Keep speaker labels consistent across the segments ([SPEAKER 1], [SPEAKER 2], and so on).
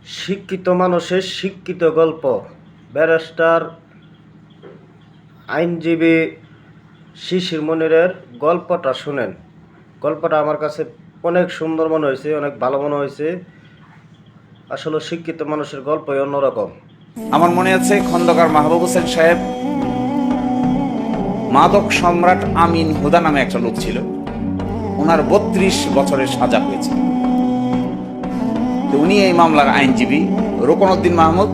[SPEAKER 1] শিক্ষিত মানুষের শিক্ষিত গল্প। ব্যারিস্টার আইনজীবী শিশির মনিরের গল্পটা শুনেন। গল্পটা আমার কাছে অনেক সুন্দর মনে হয়েছে, অনেক ভালো মনে হয়েছে। আসলে শিক্ষিত মানুষের গল্পই অন্যরকম।
[SPEAKER 2] আমার মনে আছে খন্দকার মাহবুব হোসেন সাহেব, মাদক সম্রাট আমিন হুদা নামে একটা লোক ছিল। ওনার 32 বছরের সাজা হয়েছে। তো উনি এই মামলার আইনজীবী। রোকনউদ্দিন মাহমুদ,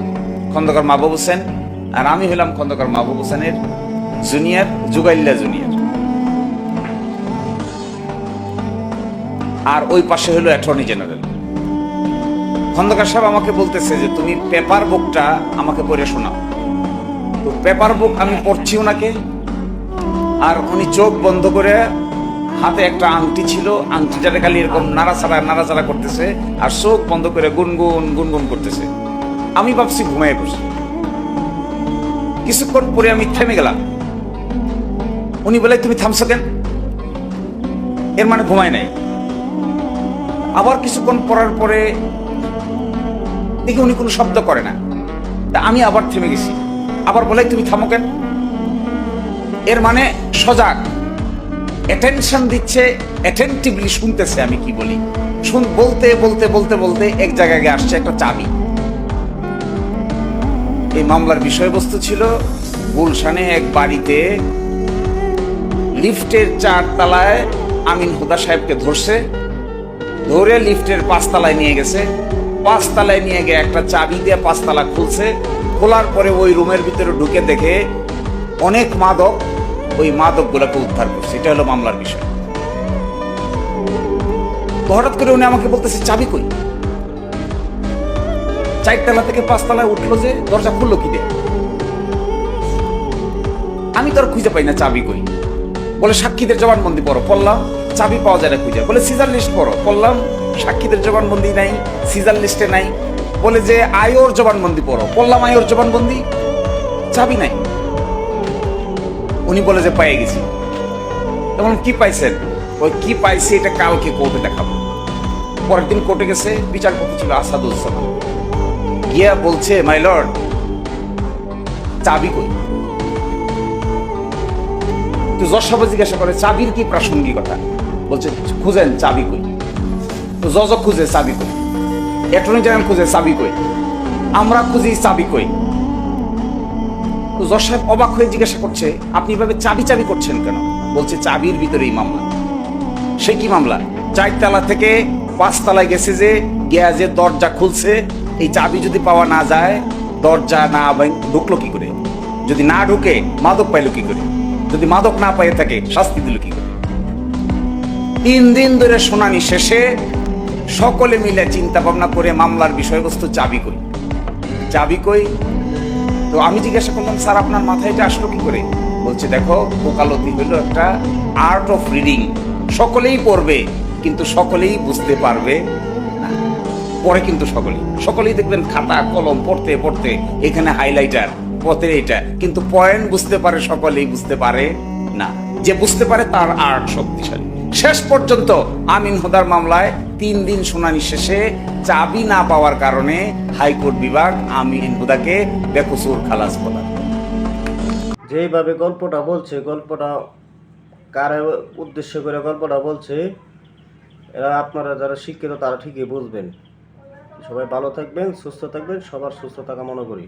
[SPEAKER 2] খন্দকার মাহবুব হোসেন, আর আমি হলাম খন্দকার মাহবুব হোসেনের জুনিয়র, জুগাইল্লা জুনিয়র। আর ওই পাশে হলো অ্যাটর্নি জেনারেল। খন্দকার সাহেব আমাকে বলতেছে যে তুমি পেপার বুকটা আমাকে পড়ে শোনাও। তো পেপার বুক আমি পড়ছি ওনাকে, আর উনি চোখ বন্ধ করে, হাতে একটা আংটি ছিল, আংটিটারে খালি এরকম নাড়াচাড়া করতেছে, আর চোখ বন্ধ করে গুনগুন গুনগুন করতেছে। আমি ভাবছি ঘুমায় বসে। কিছুক্ষণ পরে আমি থেমে গেলাম। উনি বলে তুমি থামছো কেন? এর মানে ঘুমায় নাই। আবার কিছুক্ষণ পড়ার পরে দেখি উনি কোনো শব্দ করে না। তা আমি আবার থেমে গেছি। আবার বলে তুমি থামো কেন? এর মানে সজাগ, অ্যাটেনশন দিচ্ছে, অ্যাটেন্টিভলি শুনতেছে আমি কি বলি। বলতে বলতে বলতে বলতে এক জায়গায় আসছে একটা চাবি। এই মামলার বিষয়বস্তু ছিল গুলশানে এক বাড়িতে লিফটের 4 তলায় আমিন হুদা সাহেবকে ধরছে, ধরে লিফটের 5 তলায় নিয়ে গেছে। 5 তলায় নিয়ে গিয়ে একটা চাবি দিয়ে 5 তলা খুলছে। খোলার পরে ওই রুমের ভিতরে ঢুকে দেখে অনেক মাদক, ওই মাদকগুলোকে উদ্ধার করছে। এটা হলো মামলার বিষয়। হঠাৎ করে উনি আমাকে বলতেছে চাবি কই? 4 তলা থেকে 5 তলায় উঠলো যে, দরজা খুললো কি দিয়ে? আমি তো আর খুঁজে পাই না চাবি কই। বলে সাক্ষীদের জবানবন্দি পড়ো। পড়লাম, চাবি পাওয়া যায় না খুঁজে। বলে সিজার লিস্ট পড়ো। পড়লাম, সাক্ষীদের জবানবন্দি নাই, সিজার লিস্টে নাই। বলে যে আয়োর জবানবন্দি পড়ো। পড়লাম, আয়োর জবানবন্দি, চাবি নাই। উনি বলে যে পেয়ে গেছি। তখন কি পাইছেন? ওই কি পাইছি এটা কালকে কোর্টে দেখাবো। পরের দিন কোর্টে গেছে, বিচারপতি ছিল আসাদুজ্জামান। গিয়া বলছে মাই লর্ড, চাবি কই? তো জজ সাহেব জিজ্ঞাসা করে চাবির কি প্রাসঙ্গিকতা? বলছে খুঁজেন চাবি কই। তো জজ খুঁজে চাবি কই, অ্যাটর্নি জেনারেল খুঁজে চাবি কই, আমরা খুঁজি চাবি কই। তো জজ সাহেব অবাক হয়ে জিজ্ঞাসা করছে আপনি এভাবে চাবি চাবি করছেন কেন? বলছে চাবির ভিতরেই মামলা। সে কি মামলা? 4 তলা থেকে 5 তলায় গেছে যে, গিয়া যে দরজা খুলছে, এই চাবি যদি পাওয়া না যায়, দরজা না ঢুকলো কি করে? যদি না ঢুকে মাদক পাইলো কি করে? যদি মাদক না পাইয়ে থাকে শাস্তি দিল কি করে? 3 দিন ধরে শুনানি শেষে সকলে মিলে চিন্তা ভাবনা করে মামলার বিষয়বস্তু চাবি কই, চাবি কই। তো আমি জিজ্ঞাসা করলাম স্যার আপনার মাথায় এটা আসলো কি করে? বলছে দেখো, ওকালতি হলো একটা আর্ট অফ রিডিং। সকলেই পড়বে কিন্তু সকলেই বুঝতে পারবে না। পরে কিন্তু সকলেই দেখবেন খাতা কলম পড়তে পড়তে এখানে হাইলাইটার পথের এটা, কিন্তু পয়েন্ট বুঝতে পারে, সকলেই বুঝতে পারে না। যে বুঝতে পারে তার আর্ট শক্তিশালী। শেষ পর্যন্ত আমিন হুদার মামলায় 3 দিন শুনানি শেষে চাবি না পাওয়ার কারণে হাইকোর্ট বিভাগ আমিন হুদাকে বেকসুর খালাস করে।
[SPEAKER 1] যেইভাবে গল্পটা বলছে, গল্পটা কার উদ্দেশ্য করে গল্পটা বলছে, এরা আপনারা যারা শিক্ষিত তারা ঠিকই বুঝবেন। সবাই ভালো থাকবেন, সুস্থ থাকবেন, সবার সুস্থতা কামনা করি।